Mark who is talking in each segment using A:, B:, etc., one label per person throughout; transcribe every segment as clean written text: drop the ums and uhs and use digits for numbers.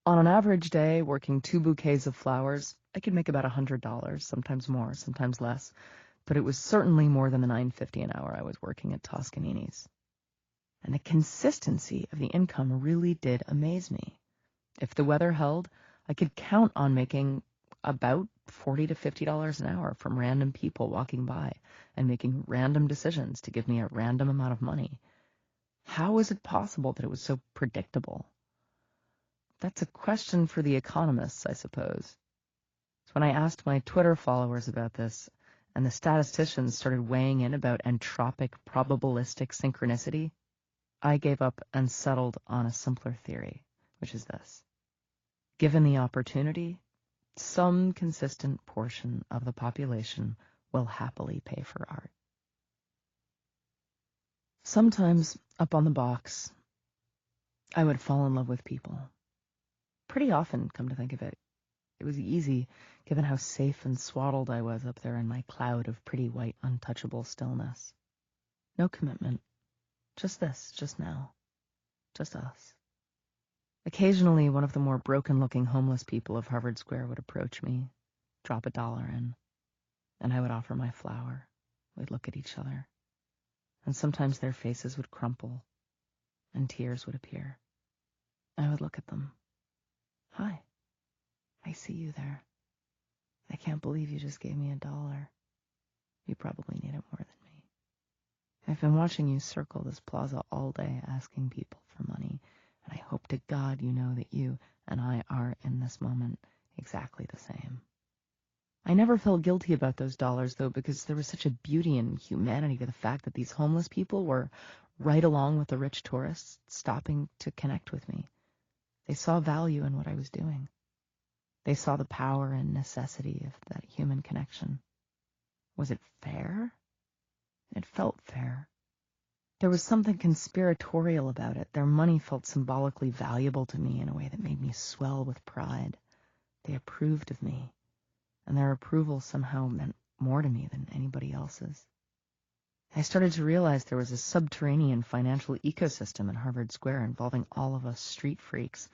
A: On an average day, working 2 bouquets of flowers, I could make about $100, sometimes more, sometimes less, but it was certainly more than the $9.50 an hour I was working at Toscanini's. And the consistency of the income really did amaze me. If the weather held, I could count on making about $40 to $50 an hour from random people walking by and making random decisions to give me a random amount of money. How is it possible that it was so predictable? That's a question for the economists, I suppose. So when I asked my Twitter followers about this, and the statisticians started weighing in about entropic probabilistic synchronicity, I gave up and settled on a simpler theory, which is this. Given the opportunity, some consistent portion of the population will happily pay for art. Sometimes, up on the box, I would fall in love with people. Pretty often, come to think of it. It was easy, given how safe and swaddled I was up there in my cloud of pretty white, untouchable stillness. No commitment. Just this, just now. Just us. Occasionally, one of the more broken-looking homeless people of Harvard Square would approach me, drop $1 in, and I would offer my flower. We'd look at each other, and sometimes their faces would crumple, and tears would appear. I would look at them. Hi, I see you there. I can't believe you just gave me $1. You probably need it more than me. I've been watching you circle this plaza all day asking people for money, and I hope to God you know that you and I are, in this moment, exactly the same. I never felt guilty about those dollars, though, because there was such a beauty and humanity to the fact that these homeless people were right along with the rich tourists, stopping to connect with me. They saw value in what I was doing. They saw the power and necessity of that human connection. Was it fair? It felt fair. There was something conspiratorial about it. Their money felt symbolically valuable to me in a way that made me swell with pride. They approved of me, and their approval somehow meant more to me than anybody else's. I started to realize there was a subterranean financial ecosystem in Harvard Square involving all of us street freaks.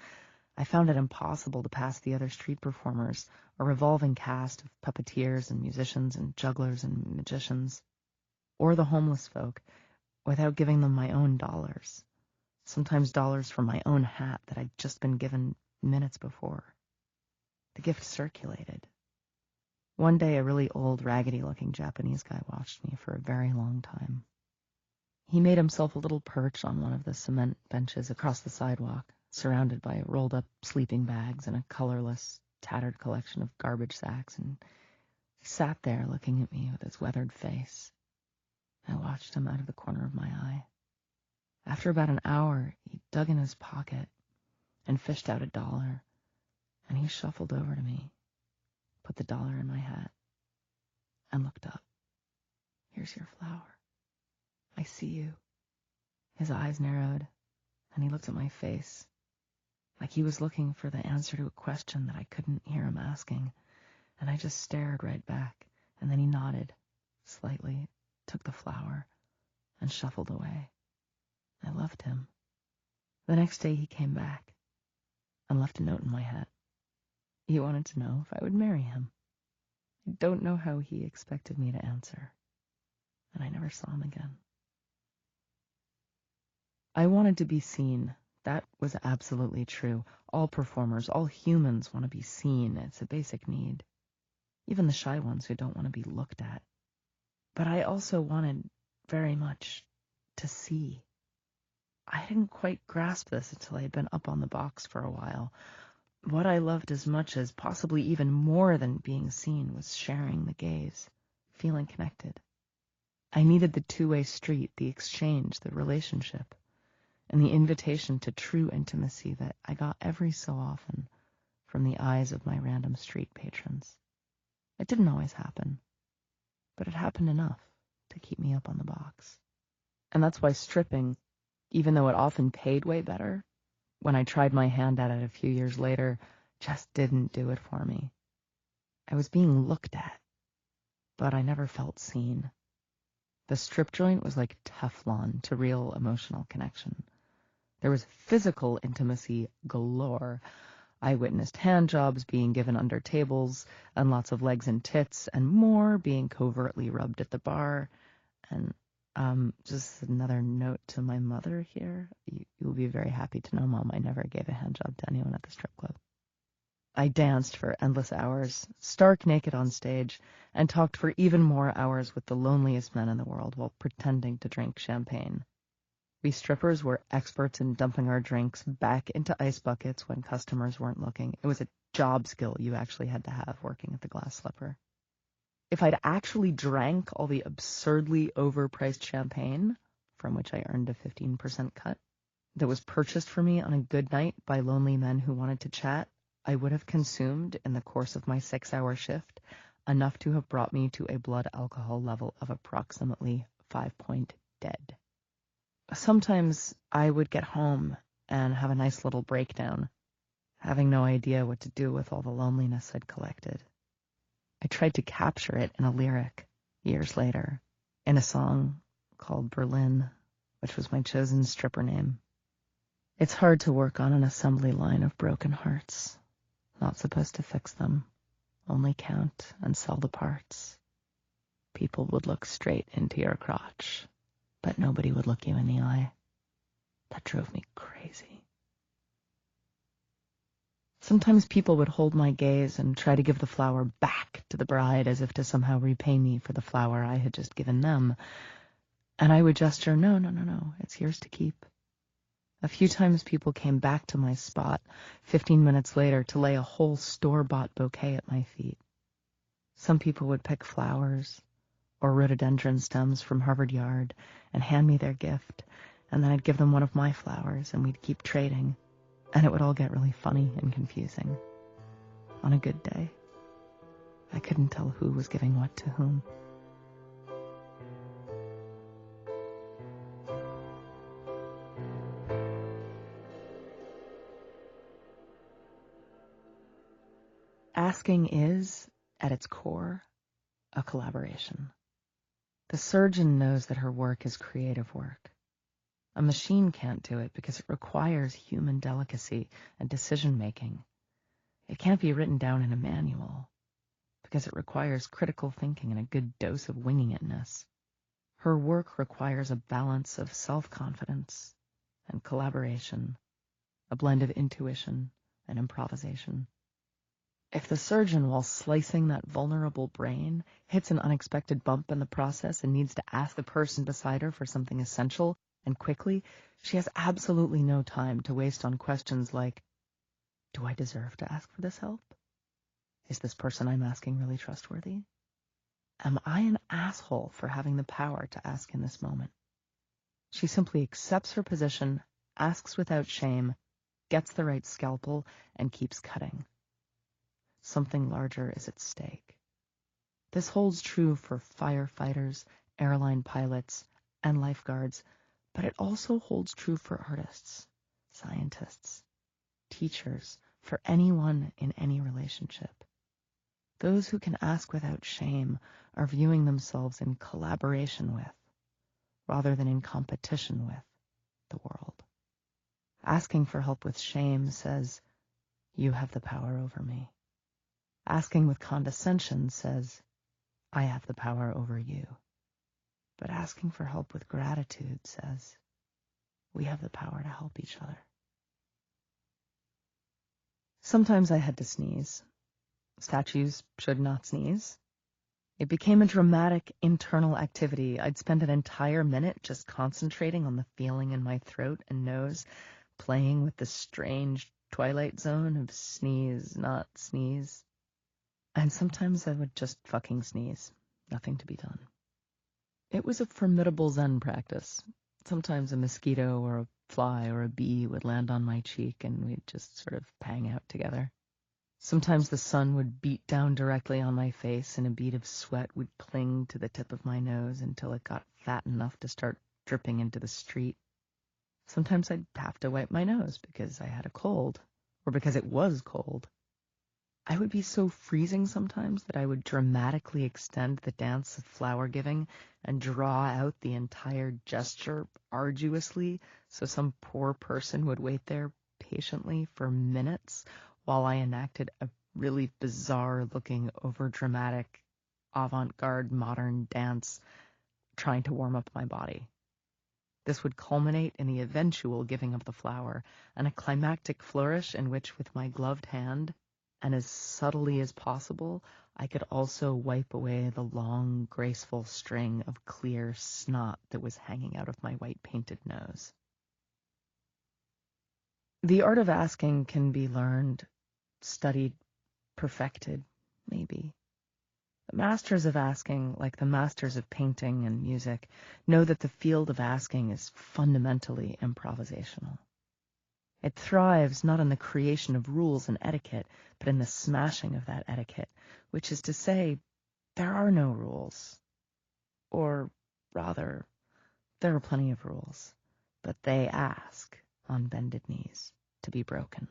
A: I found it impossible to pass the other street performers, a revolving cast of puppeteers and musicians and jugglers and magicians, or the homeless folk, without giving them my own dollars, sometimes dollars from my own hat that I'd just been given minutes before. The gift circulated. One day, a really old, raggedy-looking Japanese guy watched me for a very long time. He made himself a little perch on one of the cement benches across the sidewalk, surrounded by rolled-up sleeping bags and a colorless, tattered collection of garbage sacks, and he sat there looking at me with his weathered face. I watched him out of the corner of my eye. After about an hour, he dug in his pocket and fished out $1, and he shuffled over to me, put the dollar in my hat, and looked up. Here's your flower. I see you. His eyes narrowed, and he looked at my face, like he was looking for the answer to a question that I couldn't hear him asking, and I just stared right back, and then he nodded, slightly, took the flower, and shuffled away. I loved him. The next day he came back and left a note in my hat. He wanted to know if I would marry him. I don't know how he expected me to answer, and I never saw him again. I wanted to be seen. That was absolutely true. All performers, all humans want to be seen. It's a basic need. Even the shy ones who don't want to be looked at. But I also wanted very much to see. I didn't quite grasp this until I had been up on the box for a while. What I loved as much as, possibly even more than being seen, was sharing the gaze, feeling connected. I needed the two-way street, the exchange, the relationship, and the invitation to true intimacy that I got every so often from the eyes of my random street patrons. It didn't always happen, but it happened enough to keep me up on the box. And that's why stripping, even though it often paid way better, when I tried my hand at it a few years later, just didn't do it for me. I was being looked at, but I never felt seen. The strip joint was like Teflon to real emotional connection. There was physical intimacy galore, I witnessed hand jobs being given under tables, and lots of legs and tits, and more being covertly rubbed at the bar. And just another note to my mother here. You'll be very happy to know, Mom, I never gave a hand job to anyone at the strip club. I danced for endless hours, stark naked on stage, and talked for even more hours with the loneliest men in the world while pretending to drink champagne. We strippers were experts in dumping our drinks back into ice buckets when customers weren't looking. It was a job skill you actually had to have working at the Glass Slipper. If I'd actually drank all the absurdly overpriced champagne, from which I earned a 15% cut, that was purchased for me on a good night by lonely men who wanted to chat, I would have consumed, in the course of my 6-hour shift, enough to have brought me to a blood alcohol level of approximately 5-point dead. Sometimes I would get home and have a nice little breakdown, having no idea what to do with all the loneliness I'd collected. I tried to capture it in a lyric years later, in a song called Berlin, which was my chosen stripper name. It's hard to work on an assembly line of broken hearts. Not supposed to fix them, only count and sell the parts. People would look straight into your crotch, but nobody would look you in the eye. That drove me crazy. Sometimes people would hold my gaze and try to give the flower back to the bride as if to somehow repay me for the flower I had just given them. And I would gesture, no, it's yours to keep. A few times people came back to my spot 15 minutes later to lay a whole store-bought bouquet at my feet. Some people would pick flowers or rhododendron stems from Harvard Yard and hand me their gift, and then I'd give them one of my flowers and we'd keep trading, and it would all get really funny and confusing. On a good day, I couldn't tell who was giving what to whom. Asking is, at its core, a collaboration. The surgeon knows that her work is creative work. A machine can't do it because it requires human delicacy and decision-making. It can't be written down in a manual because it requires critical thinking and a good dose of winging-itness. Her work requires a balance of self-confidence and collaboration, a blend of intuition and improvisation. If the surgeon, while slicing that vulnerable brain, hits an unexpected bump in the process and needs to ask the person beside her for something essential and quickly, she has absolutely no time to waste on questions like, do I deserve to ask for this help? Is this person I'm asking really trustworthy? Am I an asshole for having the power to ask in this moment? She simply accepts her position, asks without shame, gets the right scalpel, and keeps cutting. Something larger is at stake. This holds true for firefighters, airline pilots, and lifeguards, but it also holds true for artists, scientists, teachers, for anyone in any relationship. Those who can ask without shame are viewing themselves in collaboration with, rather than in competition with, the world. Asking for help with shame says, you have the power over me. Asking with condescension says, I have the power over you. But asking for help with gratitude says, we have the power to help each other. Sometimes I had to sneeze. Statues should not sneeze. It became a dramatic internal activity. I'd spend an entire minute just concentrating on the feeling in my throat and nose, playing with the strange twilight zone of sneeze, not sneeze. And sometimes I would just fucking sneeze. Nothing to be done. It was a formidable Zen practice. Sometimes a mosquito or a fly or a bee would land on my cheek and we'd just sort of hang out together. Sometimes the sun would beat down directly on my face and a bead of sweat would cling to the tip of my nose until it got fat enough to start dripping into the street. Sometimes I'd have to wipe my nose because I had a cold or because it was cold. I would be so freezing sometimes that I would dramatically extend the dance of flower giving and draw out the entire gesture arduously so some poor person would wait there patiently for minutes while I enacted a really bizarre-looking, overdramatic, avant-garde modern dance trying to warm up my body. This would culminate in the eventual giving of the flower, and a climactic flourish in which, with my gloved hand, and as subtly as possible, I could also wipe away the long, graceful string of clear snot that was hanging out of my white-painted nose. The art of asking can be learned, studied, perfected, maybe. The masters of asking, like the masters of painting and music, know that the field of asking is fundamentally improvisational. It thrives not in the creation of rules and etiquette, but in the smashing of that etiquette, which is to say, there are no rules. Or, rather, there are plenty of rules, but they ask, on bended knees, to be broken.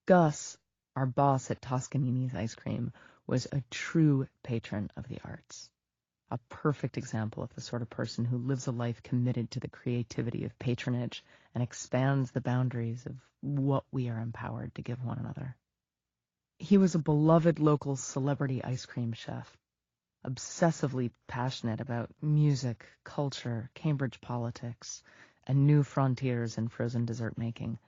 A: Gus, our boss at Toscanini's Ice Cream, was a true patron of the arts. A perfect example of the sort of person who lives a life committed to the creativity of patronage and expands the boundaries of what we are empowered to give one another. He was a beloved local celebrity ice cream chef, obsessively passionate about music, culture, Cambridge politics, and new frontiers in frozen dessert making.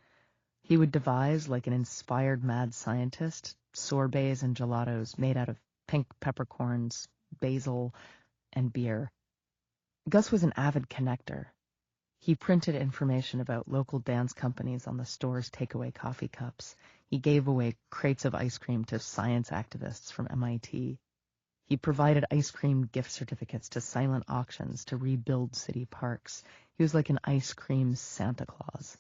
A: He would devise, like an inspired mad scientist, sorbets and gelatos made out of pink peppercorns, basil, and beer. Gus was an avid connector. He printed information about local dance companies on the store's takeaway coffee cups. He gave away crates of ice cream to science activists from MIT. He provided ice cream gift certificates to silent auctions to rebuild city parks. He was like an ice cream Santa Claus.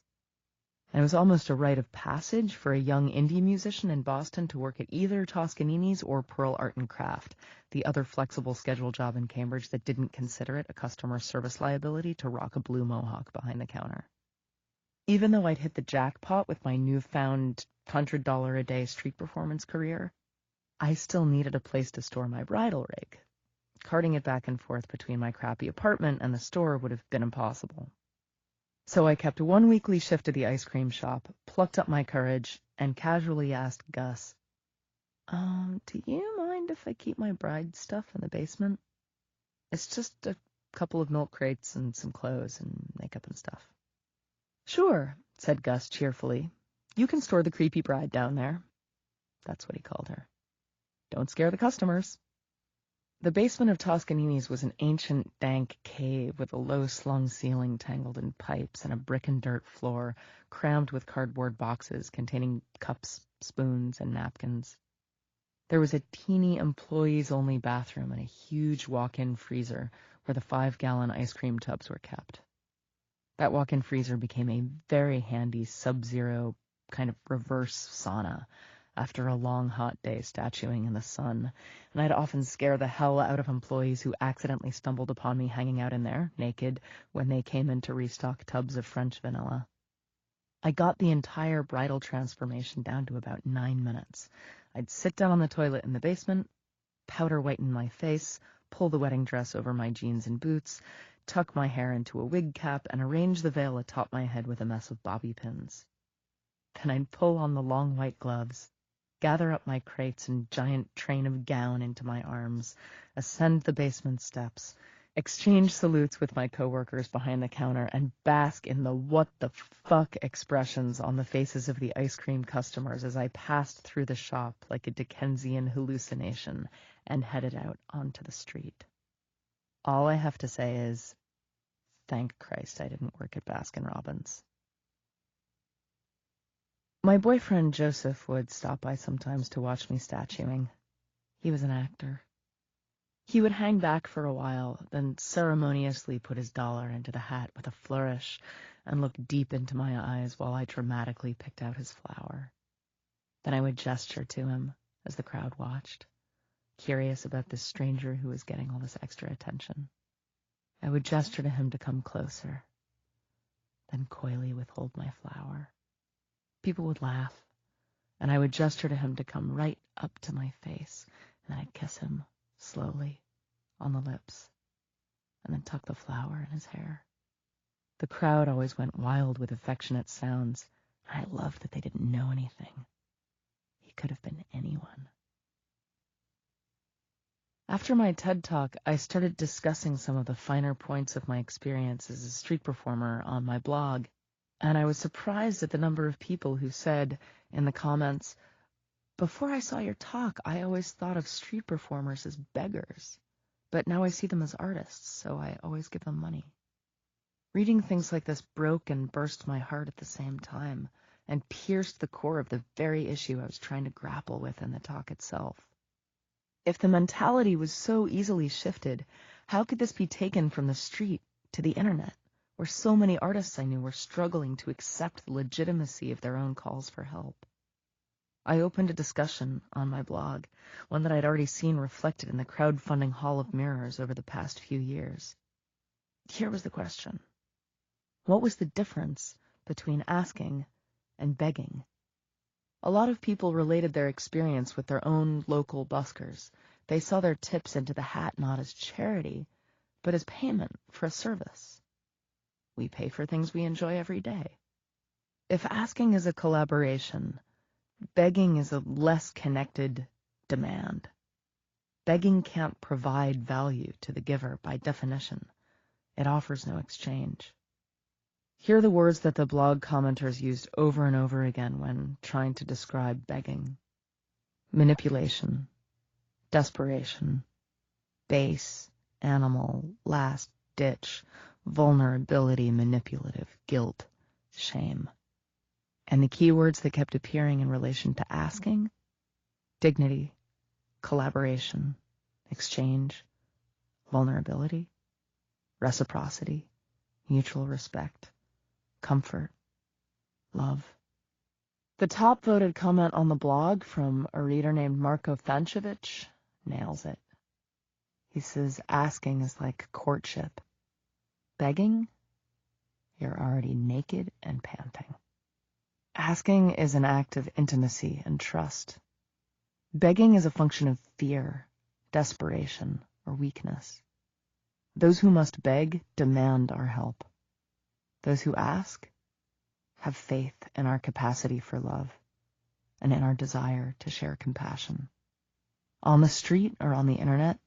A: And it was almost a rite of passage for a young indie musician in Boston to work at either Toscanini's or Pearl Art and Craft, the other flexible schedule job in Cambridge that didn't consider it a customer service liability to rock a blue mohawk behind the counter. Even though I'd hit the jackpot with my newfound $100 a day street performance career, I still needed a place to store my bridal rig. Carting it back and forth between my crappy apartment and the store would have been impossible. So I kept one weekly shift at the ice cream shop, plucked up my courage, and casually asked Gus, do you mind if I keep my bride stuff in the basement? It's just a couple of milk crates and some clothes and makeup and stuff. Sure, said Gus cheerfully. You can store the creepy bride down there. That's what he called her. Don't scare the customers. The basement of Toscanini's was an ancient, dank cave with a low-slung ceiling tangled in pipes and a brick and dirt floor crammed with cardboard boxes containing cups, spoons, and napkins. There was a teeny employees-only bathroom and a huge walk-in freezer where the 5-gallon ice cream tubs were kept. That walk-in freezer became a very handy sub-zero kind of reverse sauna after a long, hot day statuing in the sun, and I'd often scare the hell out of employees who accidentally stumbled upon me hanging out in there, naked, when they came in to restock tubs of French vanilla. I got the entire bridal transformation down to about 9 minutes. I'd sit down on the toilet in the basement, powder whiten my face, pull the wedding dress over my jeans and boots, tuck my hair into a wig cap, and arrange the veil atop my head with a mess of bobby pins. Then I'd pull on the long white gloves, gather up my crates and giant train of gown into my arms, ascend the basement steps, exchange salutes with my coworkers behind the counter, and bask in the what the fuck expressions on the faces of the ice cream customers as I passed through the shop like a Dickensian hallucination and headed out onto the street. All I have to say is, thank Christ I didn't work at Baskin-Robbins. My boyfriend Joseph would stop by sometimes to watch me statuing. He was an actor. He would hang back for a while, then ceremoniously put his dollar into the hat with a flourish and look deep into my eyes while I dramatically picked out his flower. Then I would gesture to him as the crowd watched, curious about this stranger who was getting all this extra attention. I would gesture to him to come closer, then coyly withhold my flower. People would laugh, and I would gesture to him to come right up to my face, and I'd kiss him slowly on the lips, and then tuck the flower in his hair. The crowd always went wild with affectionate sounds. I loved that they didn't know anything. He could have been anyone. After my TED Talk, I started discussing some of the finer points of my experience as a street performer on my blog, and I was surprised at the number of people who said in the comments, "Before I saw your talk, I always thought of street performers as beggars, but now I see them as artists, so I always give them money." Reading things like this broke and burst my heart at the same time, and pierced the core of the very issue I was trying to grapple with in the talk itself. If the mentality was so easily shifted, how could this be taken from the street to the internet, where so many artists I knew were struggling to accept the legitimacy of their own calls for help? I opened a discussion on my blog, one that I'd already seen reflected in the crowdfunding hall of mirrors over the past few years. Here was the question. What was the difference between asking and begging? A lot of people related their experience with their own local buskers. They saw their tips into the hat not as charity, but as payment for a service. We pay for things we enjoy every day. If asking is a collaboration, begging is a less connected demand. Begging can't provide value to the giver by definition. It offers no exchange. Here are the words that the blog commenters used over and over again when trying to describe begging. Manipulation, desperation, base, animal, last ditch, vulnerability, manipulative, guilt, shame. And the keywords that kept appearing in relation to asking: dignity, collaboration, exchange, vulnerability, reciprocity, mutual respect, comfort, love. The top voted comment on the blog from a reader named Marko Fanchevich nails it. He says, asking is like courtship. Begging, you're already naked and panting. Asking is an act of intimacy and trust. Begging is a function of fear, desperation, or weakness. Those who must beg demand our help. Those who ask have faith in our capacity for love and in our desire to share compassion. On the street or on the internet,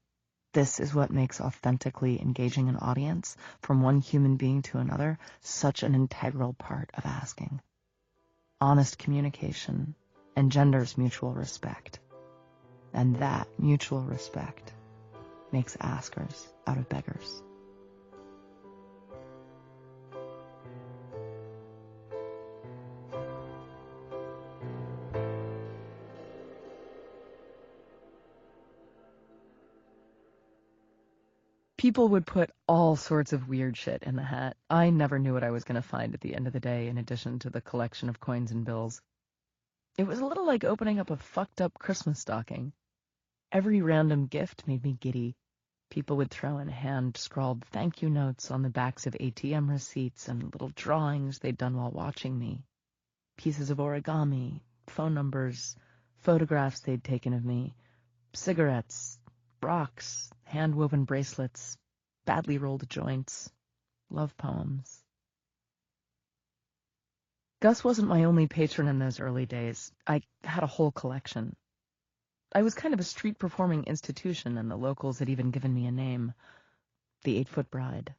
A: this is what makes authentically engaging an audience from one human being to another such an integral part of asking. Honest communication engenders mutual respect, and that mutual respect makes askers out of beggars. People would put all sorts of weird shit in the hat. I never knew what I was going to find at the end of the day, in addition to the collection of coins and bills. It was a little like opening up a fucked up Christmas stocking. Every random gift made me giddy. People would throw in hand-scrawled thank you notes on the backs of ATM receipts and little drawings they'd done while watching me. Pieces of origami, phone numbers, photographs they'd taken of me, cigarettes, rocks, hand-woven bracelets, badly rolled joints, love poems. Gus wasn't my only patron in those early days. I had a whole collection. I was kind of a street performing institution, and the locals had even given me a name, the 8-Foot Bride,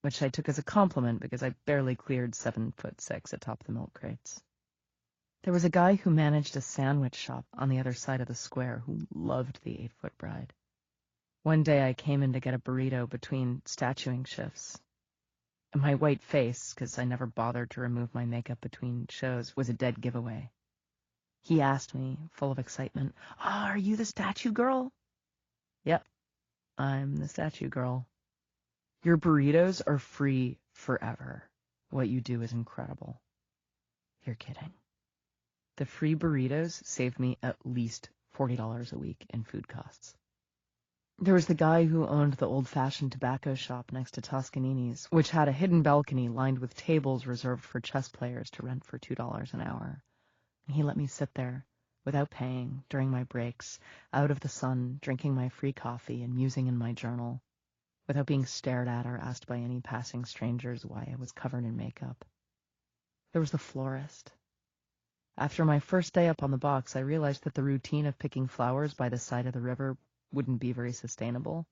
A: which I took as a compliment because I barely cleared 7'6" atop the milk crates. There was a guy who managed a sandwich shop on the other side of the square who loved the 8-Foot Bride. One day I came in to get a burrito between statuing shifts. My white face, because I never bothered to remove my makeup between shows, was a dead giveaway. He asked me, full of excitement, "Are you the statue girl?" "Yep, I'm the statue girl." "Your burritos are free forever. What you do is incredible." "You're kidding." The free burritos saved me at least $40 a week in food costs. There was the guy who owned the old-fashioned tobacco shop next to Toscanini's, which had a hidden balcony lined with tables reserved for chess players to rent for $2 an hour. And he let me sit there, without paying, during my breaks, out of the sun, drinking my free coffee and musing in my journal, without being stared at or asked by any passing strangers why I was covered in makeup. There was the florist. After my first day up on the box, I realized that the routine of picking flowers by the side of the river wouldn't be very sustainable.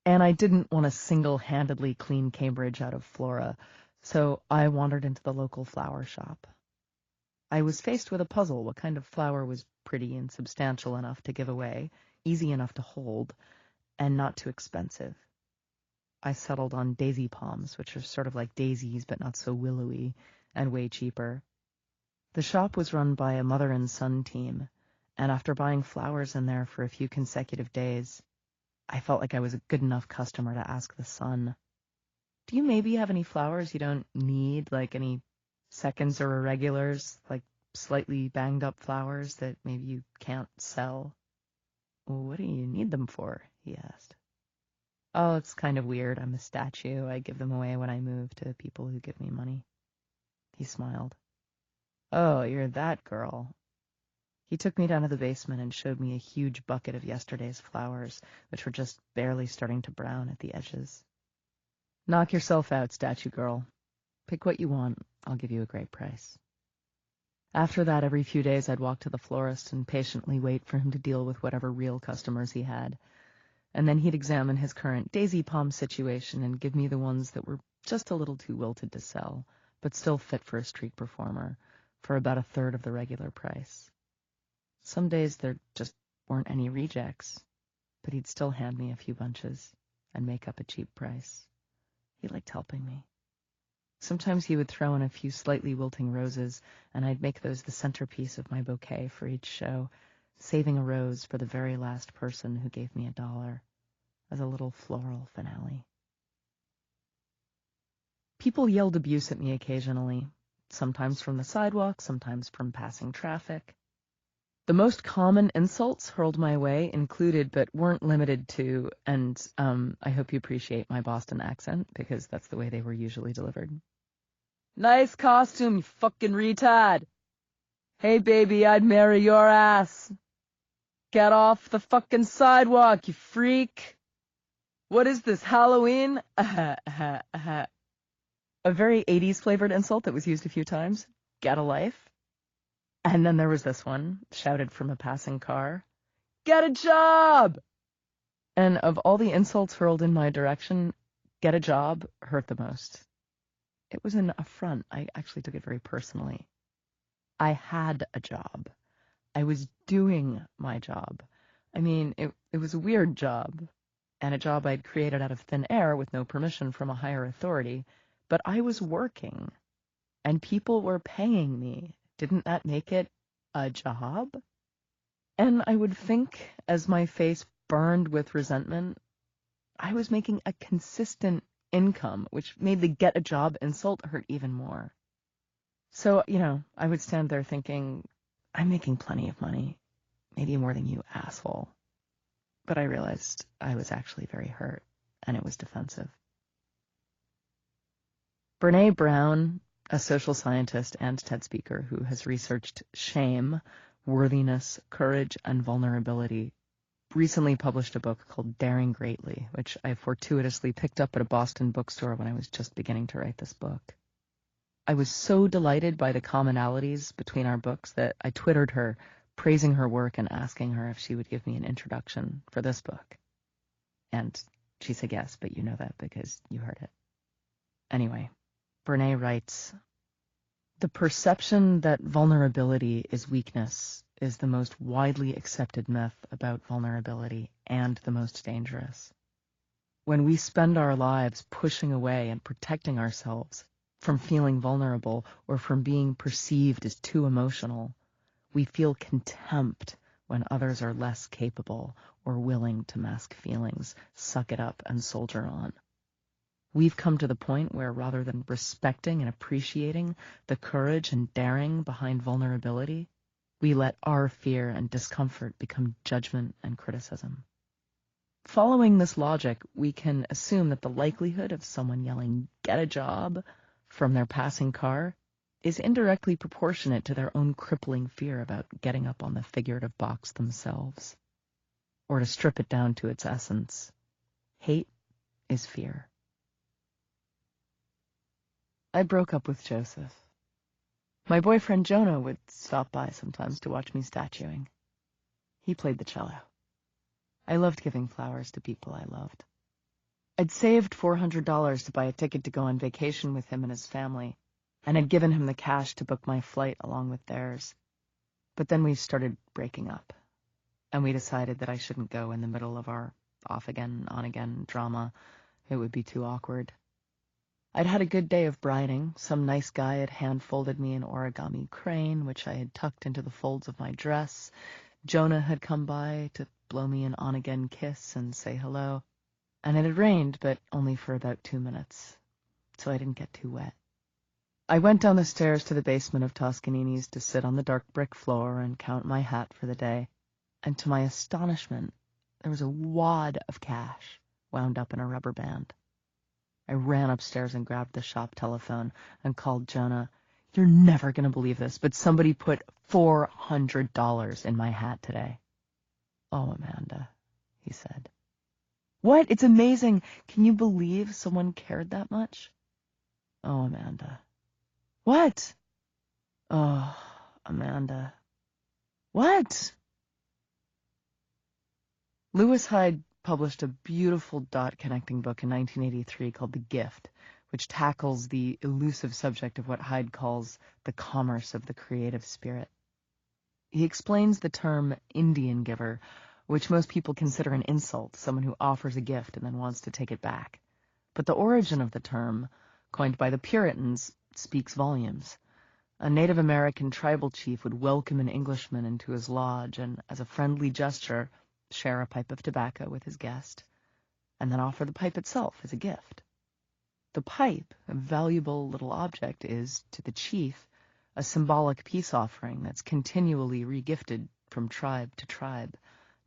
A: And I didn't want to single-handedly clean Cambridge out of flora, so I wandered into the local flower shop. I was faced with a puzzle. What kind of flower was pretty and substantial enough to give away, easy enough to hold, and not too expensive? I settled on daisy palms, which are sort of like daisies but not so willowy, and way cheaper. The shop was run by a mother and son team, and after buying flowers in there for a few consecutive days, I felt like I was a good enough customer to ask the son, "Do you maybe have any flowers you don't need, like any seconds or irregulars, like slightly banged up flowers that maybe you can't sell?" "Well, what do you need them for?" he asked. "Oh, it's kind of weird. I'm a statue. I give them away when I move to people who give me money." He smiled. "Oh, you're that girl." He took me down to the basement and showed me a huge bucket of yesterday's flowers, which were just barely starting to brown at the edges. "Knock yourself out, statue girl. Pick what you want. I'll give you a great price." After that, every few days I'd walk to the florist and patiently wait for him to deal with whatever real customers he had. And then he'd examine his current daisy palm situation and give me the ones that were just a little too wilted to sell, but still fit for a street performer, for about a third of the regular price. Some days there just weren't any rejects, but he'd still hand me a few bunches and make up a cheap price. He liked helping me. Sometimes he would throw in a few slightly wilting roses, and I'd make those the centerpiece of my bouquet for each show, saving a rose for the very last person who gave me $1 as a little floral finale. People yelled abuse at me occasionally, sometimes from the sidewalk, sometimes from passing traffic. The most common insults hurled my way included, but weren't limited to, and I hope you appreciate my Boston accent, because that's the way they were usually delivered. "Nice costume, you fucking retard. Hey, baby, I'd marry your ass. Get off the fucking sidewalk, you freak. What is this, Halloween?" A very 80s flavored insult that was used a few times. "Get a life." And then there was this one, shouted from a passing car, "Get a job!" And of all the insults hurled in my direction, "get a job" hurt the most. It was an affront. I actually took it very personally. I had a job. I was doing my job. I mean, it was a weird job, and a job I'd created out of thin air with no permission from a higher authority, but I was working, and people were paying me. Didn't that make it a job? And I would think, as my face burned with resentment, I was making a consistent income, which made the "get a job" insult hurt even more. So, I would stand there thinking, I'm making plenty of money, maybe more than you, asshole. But I realized I was actually very hurt, and it was defensive. Brene Brown, a social scientist and TED speaker who has researched shame, worthiness, courage, and vulnerability, recently published a book called Daring Greatly, which I fortuitously picked up at a Boston bookstore when I was just beginning to write this book. I was so delighted by the commonalities between our books that I twittered her, praising her work and asking her if she would give me an introduction for this book. And she said yes, but you know that because you heard it. Anyway, Brene writes, "The perception that vulnerability is weakness is the most widely accepted myth about vulnerability and the most dangerous. When we spend our lives pushing away and protecting ourselves from feeling vulnerable or from being perceived as too emotional, we feel contempt when others are less capable or willing to mask feelings, suck it up, and soldier on. We've come to the point where rather than respecting and appreciating the courage and daring behind vulnerability, we let our fear and discomfort become judgment and criticism. Following this logic, we can assume that the likelihood of someone yelling, 'Get a job,' from their passing car is indirectly proportionate to their own crippling fear about getting up on the figurative box themselves. Or to strip it down to its essence, hate is fear." I broke up with Joseph. My boyfriend Jonah would stop by sometimes to watch me statuing. He played the cello. I loved giving flowers to people I loved. I'd saved $400 to buy a ticket to go on vacation with him and his family, and had given him the cash to book my flight along with theirs. But then we started breaking up, and we decided that I shouldn't go in the middle of our off-again, on-again drama. It would be too awkward. I'd had a good day of briding. Some nice guy had hand-folded me an origami crane, which I had tucked into the folds of my dress. Jonah had come by to blow me an on-again kiss and say hello. And it had rained, but only for about 2 minutes, so I didn't get too wet. I went down the stairs to the basement of Toscanini's to sit on the dark brick floor and count my hat for the day, and to my astonishment, there was a wad of cash wound up in a rubber band. I ran upstairs and grabbed the shop telephone and called Jonah. "You're never going to believe this, but somebody put $400 in my hat today." "Oh, Amanda," he said. "What? It's amazing. Can you believe someone cared that much?" "Oh, Amanda." "What?" "Oh, Amanda." "What?" Lewis Hyde published a beautiful dot-connecting book in 1983 called The Gift, which tackles the elusive subject of what Hyde calls the commerce of the creative spirit. He explains the term Indian giver, which most people consider an insult, someone who offers a gift and then wants to take it back. But the origin of the term, coined by the Puritans, speaks volumes. A Native American tribal chief would welcome an Englishman into his lodge and, as a friendly gesture, share a pipe of tobacco with his guest, and then offer the pipe itself as a gift. The pipe, a valuable little object, is, to the chief, a symbolic peace offering that's continually regifted from tribe to tribe,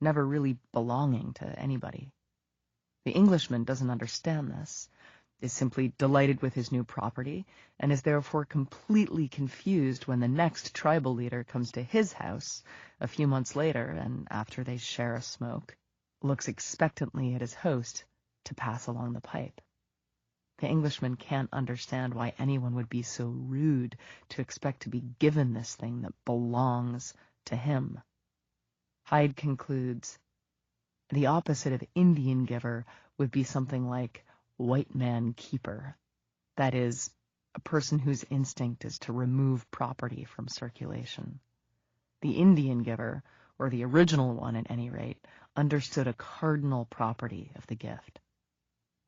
A: never really belonging to anybody. The Englishman doesn't understand this, is simply delighted with his new property, and is therefore completely confused when the next tribal leader comes to his house a few months later and, after they share a smoke, looks expectantly at his host to pass along the pipe. The Englishman can't understand why anyone would be so rude to expect to be given this thing that belongs to him. Hyde concludes, the opposite of Indian giver would be something like white man keeper, that is, a person whose instinct is to remove property from circulation. The Indian giver, or the original one at any rate, understood a cardinal property of the gift.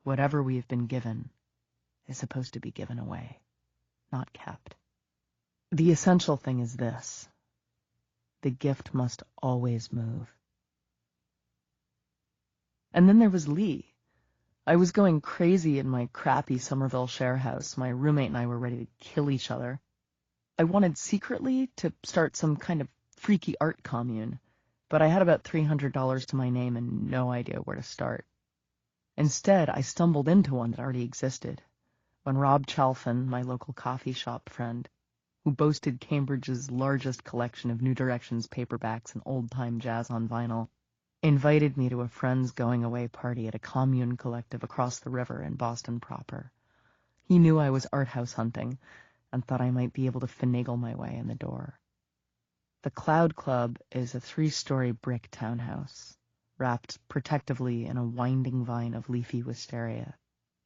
A: Whatever we have been given is supposed to be given away, not kept. The essential thing is this: the gift must always move. And then there was Lee. I was going crazy in my crappy Somerville share house. My roommate and I were ready to kill each other. I wanted secretly to start some kind of freaky art commune, but I had about $300 to my name and no idea where to start. Instead, I stumbled into one that already existed, when Rob Chalfin, my local coffee shop friend, who boasted Cambridge's largest collection of New Directions paperbacks and old-time jazz on vinyl, invited me to a friend's going-away party at a commune collective across the river in Boston proper. He knew I was art house hunting and thought I might be able to finagle my way in the door. The Cloud Club is a 3-story brick townhouse, wrapped protectively in a winding vine of leafy wisteria,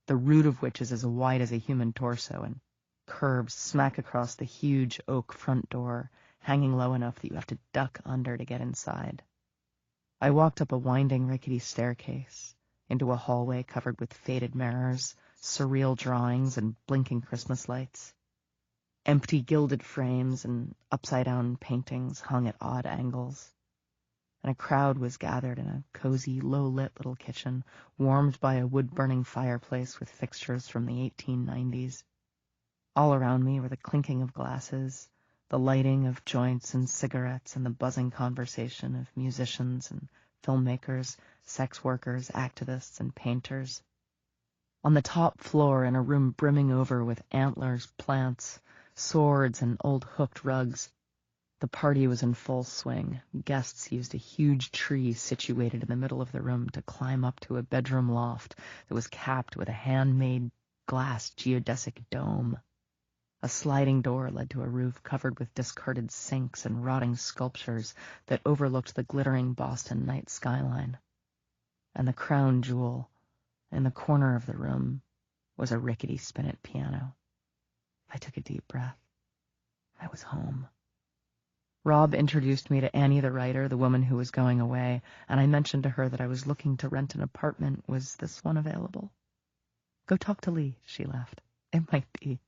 A: the root of which is as wide as a human torso and curves smack across the huge oak front door, hanging low enough that you have to duck under to get inside. I walked up a winding, rickety staircase, into a hallway covered with faded mirrors, surreal drawings, and blinking Christmas lights. Empty gilded frames and upside-down paintings hung at odd angles, and a crowd was gathered in a cozy, low-lit little kitchen, warmed by a wood-burning fireplace with fixtures from the 1890s. All around me were the clinking of glasses, the lighting of joints and cigarettes, and the buzzing conversation of musicians and filmmakers, sex workers, activists, and painters. On the top floor, in a room brimming over with antlers, plants, swords, and old hooked rugs, the party was in full swing. Guests used a huge tree situated in the middle of the room to climb up to a bedroom loft that was capped with a handmade glass geodesic dome. A sliding door led to a roof covered with discarded sinks and rotting sculptures that overlooked the glittering Boston night skyline. And the crown jewel in the corner of the room was a rickety spinet piano. I took a deep breath. I was home. Rob introduced me to Annie the writer, the woman who was going away, and I mentioned to her that I was looking to rent an apartment. Was this one available? Go talk to Lee, she laughed. It might be.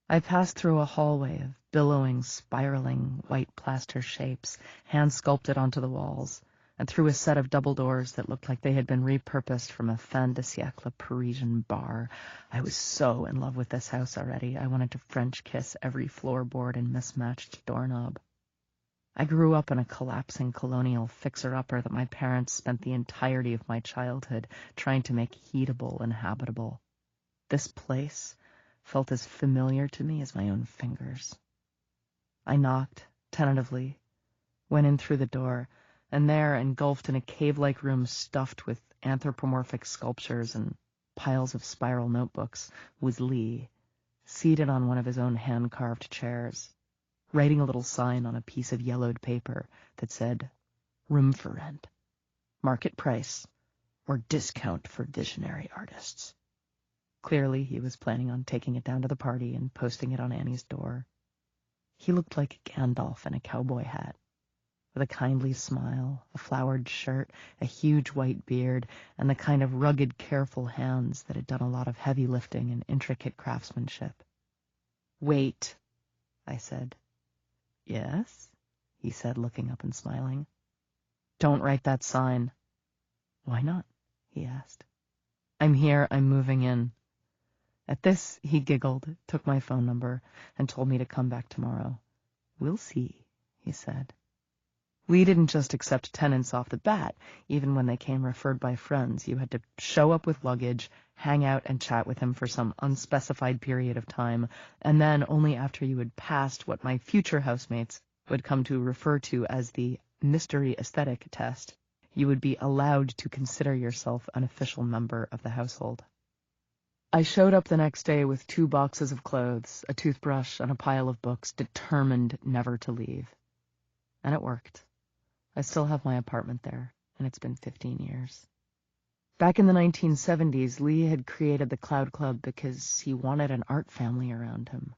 A: I passed through a hallway of billowing, spiraling, white plaster shapes, hand-sculpted onto the walls, and through a set of double doors that looked like they had been repurposed from a fin de siècle Parisian bar. I was so in love with this house already. I wanted to French kiss every floorboard and mismatched doorknob. I grew up in a collapsing colonial fixer-upper that my parents spent the entirety of my childhood trying to make heatable and habitable. This place felt as familiar to me as my own fingers. I knocked, tentatively, went in through the door, and there, engulfed in a cave-like room stuffed with anthropomorphic sculptures and piles of spiral notebooks, was Lee, seated on one of his own hand-carved chairs, writing a little sign on a piece of yellowed paper that said, "Room for rent, market price, or discount for visionary artists." Clearly, he was planning on taking it down to the party and posting it on Annie's door. He looked like Gandalf in a cowboy hat, with a kindly smile, a flowered shirt, a huge white beard, and the kind of rugged, careful hands that had done a lot of heavy lifting and intricate craftsmanship. "Wait," I said. "Yes?" he said, looking up and smiling. "Don't write that sign." "Why not?" he asked. "I'm here. I'm moving in." At this, he giggled, took my phone number, and told me to come back tomorrow. "We'll see," he said. Lee didn't just accept tenants off the bat. Even when they came referred by friends, you had to show up with luggage, hang out and chat with him for some unspecified period of time, and then only after you had passed what my future housemates would come to refer to as the mystery aesthetic test, you would be allowed to consider yourself an official member of the household. I showed up the next day with 2 boxes of clothes, a toothbrush, and a pile of books, determined never to leave. And it worked. I still have my apartment there, and it's been 15 years. Back in the 1970s, Lee had created the Cloud Club because he wanted an art family around him.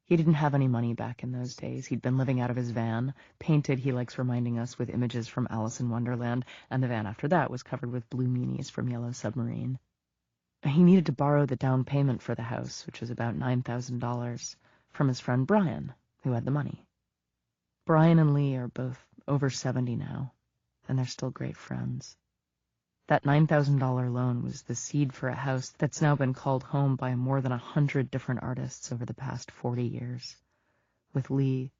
A: He didn't have any money back in those days. He'd been living out of his van, painted, he likes reminding us, with images from Alice in Wonderland, and the van after that was covered with blue meanies from Yellow Submarine. He needed to borrow the down payment for the house, which was about $9,000, from his friend Brian, who had the money. Brian and Lee are both over 70 now, and they're still great friends. That $9,000 loan was the seed for a house that's now been called home by more than 100 different artists over the past 40 years, with Lee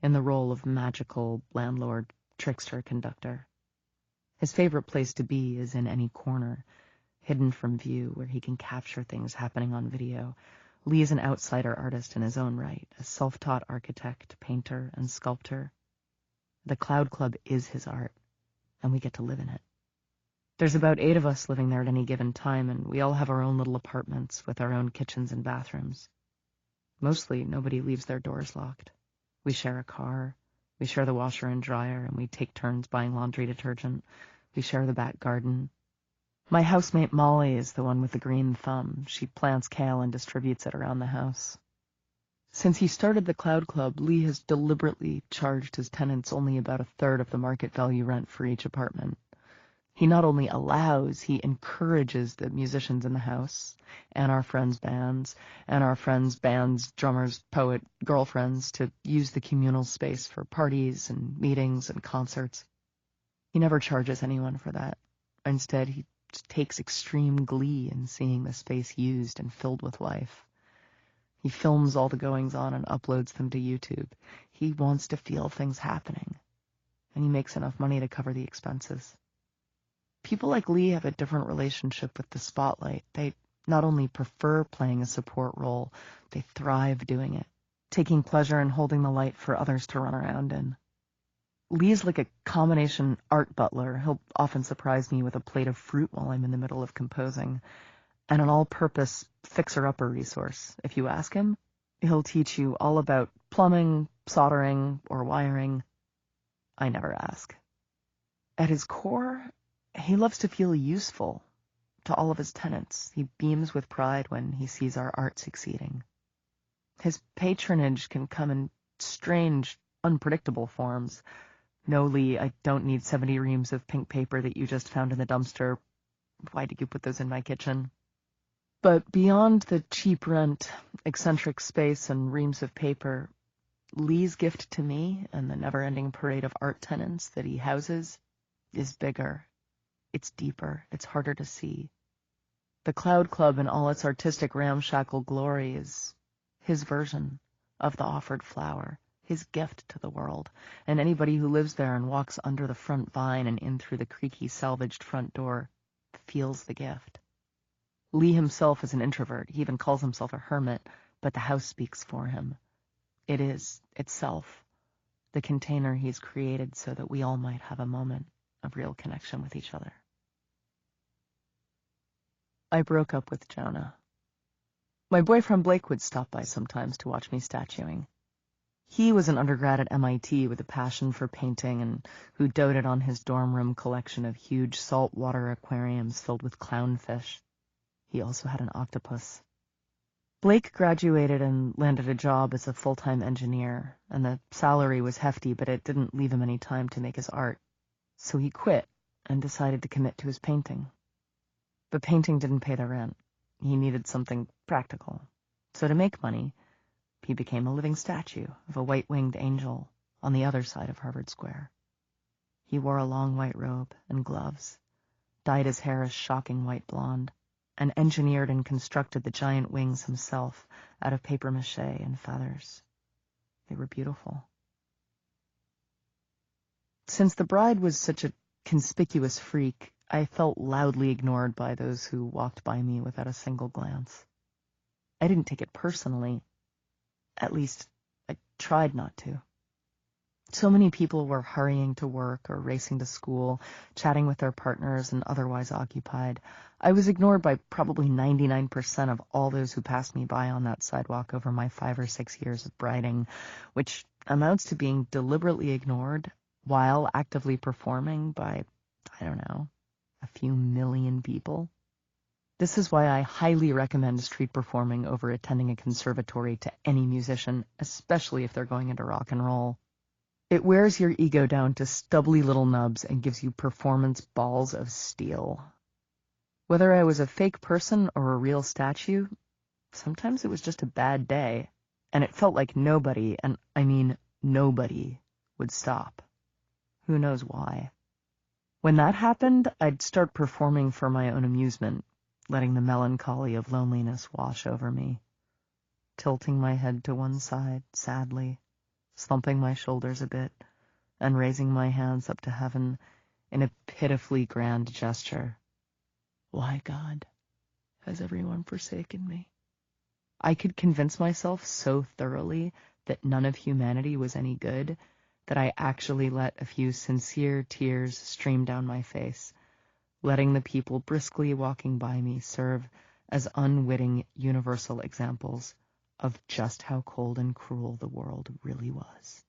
A: in the role of magical landlord, trickster, conductor. His favorite place to be is in any corner, hidden from view, where he can capture things happening on video. Lee is an outsider artist in his own right, a self-taught architect, painter, and sculptor. The Cloud Club is his art, and we get to live in it. There's about 8 of us living there at any given time, and we all have our own little apartments with our own kitchens and bathrooms. Mostly, nobody leaves their doors locked. We share a car, we share the washer and dryer, and we take turns buying laundry detergent. We share the back garden. My housemate Molly is the one with the green thumb. She plants kale and distributes it around the house. Since he started the Cloud Club, Lee has deliberately charged his tenants only about 1/3 of the market value rent for each apartment. He not only allows, he encourages the musicians in the house, and our friends' bands, and our friends' bands, drummers, poet, girlfriends, to use the communal space for parties and meetings and concerts. He never charges anyone for that. Instead, he takes extreme glee in seeing the space used and filled with life. He films all the goings-on and uploads them to YouTube. He wants to feel things happening, and he makes enough money to cover the expenses. People like Lee have a different relationship with the spotlight. They not only prefer playing a support role, they thrive doing it, taking pleasure in holding the light for others to run around in. Lee's like a combination art butler. He'll often surprise me with a plate of fruit while I'm in the middle of composing, and an all-purpose fixer-upper resource. If you ask him, He'll teach you all about plumbing, soldering, or wiring. I never ask. At his core, he loves to feel useful to all of his tenants. He beams with pride when he sees our art succeeding. His patronage can come in strange, unpredictable forms. No, Lee, I don't need 70 reams of pink paper that you just found in the dumpster. Why did you put those in my kitchen? But beyond the cheap rent, eccentric space, and reams of paper, Lee's gift to me and the never-ending parade of art tenants that he houses is bigger. It's deeper. It's harder to see. The Cloud Club in all its artistic ramshackle glory is his version of the offered flower, his gift to the world, and anybody who lives there and walks under the front vine and in through the creaky salvaged front door feels the gift. Lee himself is an introvert. He even calls himself a hermit, but the house speaks for him. It is, itself, the container he's created so that we all might have a moment of real connection with each other. I broke up with Jonah. My boyfriend Blake would stop by sometimes to watch me statuing. He was an undergrad at MIT with a passion for painting and who doted on his dorm room collection of huge saltwater aquariums filled with clownfish. He also had an octopus. Blake graduated and landed a job as a full-time engineer, and the salary was hefty, but it didn't leave him any time to make his art. So he quit and decided to commit to his painting. But painting didn't pay the rent. He needed something practical. So to make money, he became a living statue of a white-winged angel on the other side of Harvard Square. He wore a long white robe and gloves, dyed his hair a shocking white blonde, and engineered and constructed the giant wings himself out of papier-mâché and feathers. They were beautiful. Since the bride was such a conspicuous freak, I felt loudly ignored by those who walked by me without a single glance. I didn't take it personally. At least, I tried not to. So many people were hurrying to work or racing to school, chatting with their partners and otherwise occupied. I was ignored by probably 99% of all those who passed me by on that sidewalk over my 5 or 6 years of briding, which amounts to being deliberately ignored while actively performing by, I don't know, a few million people. This is why I highly recommend street performing over attending a conservatory to any musician, especially if they're going into rock and roll. It wears your ego down to stubbly little nubs and gives you performance balls of steel. Whether I was a fake person or a real statue, sometimes it was just a bad day, and it felt like nobody, and I mean nobody, would stop. Who knows why? When that happened, I'd start performing for my own amusement, letting the melancholy of loneliness wash over me, tilting my head to one side sadly, slumping my shoulders a bit, and raising my hands up to heaven in a pitifully grand gesture. Why, God, has everyone forsaken me? I could convince myself so thoroughly that none of humanity was any good that I actually let a few sincere tears stream down my face, letting the people briskly walking by me serve as unwitting universal examples of just how cold and cruel the world really was.